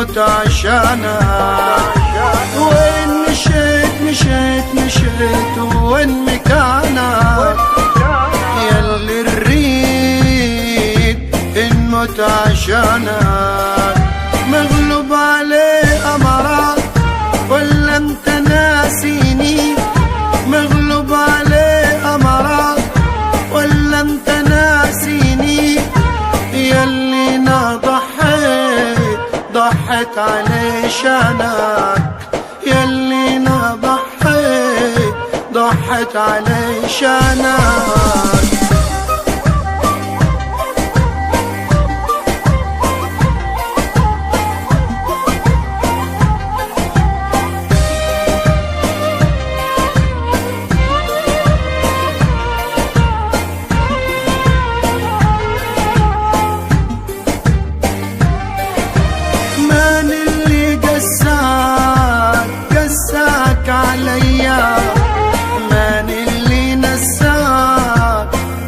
الموت عشانك. وين مشيت وين مكانك؟ ياللي نريد نموت عشانك. مغلوب عليه أمرك ولا انت ناسيني؟ مغلوب عليه أمرك ولا انت ناسيني؟ ياللي انا ضحيت علشانك. ياللي انا ضحيت علشانك. من اللي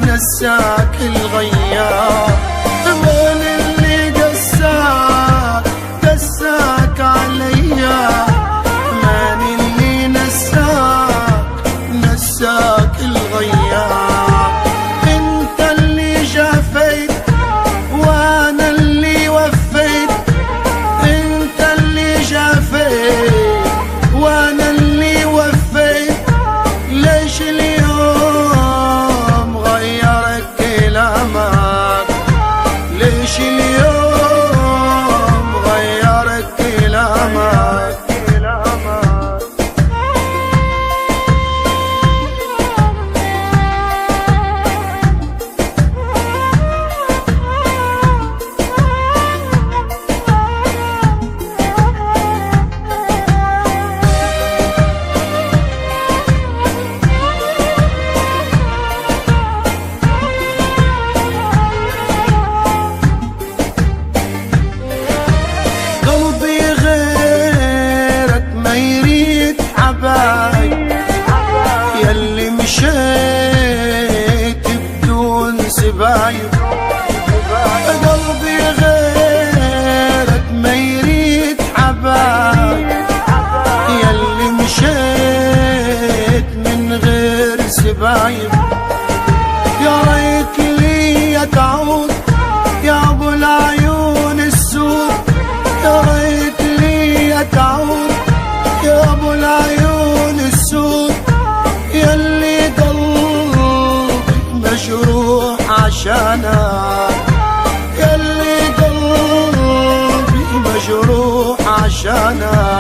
نساك الغيار؟ من اللي قساك عليا؟ من اللي نساك الغيار؟ انت اللي جافيت وانا اللي وفيت. انت اللي جافيت وانا اللي وفيت. ليش اليوم غيرت كلامك؟ ليش اليوم غيرت كلامك؟ ياللي مشيت بدون سبايب. قلبي غيرك ما يريد حبايب. ياللي مشيت من غير سبايب. يا ريت لي تعود يا ابو العيون السود. يا ريت لي تعود يا ابو العيون السود. ياللي قلبي مجروح عشانك. ياللي قلبي مجروح عشانك.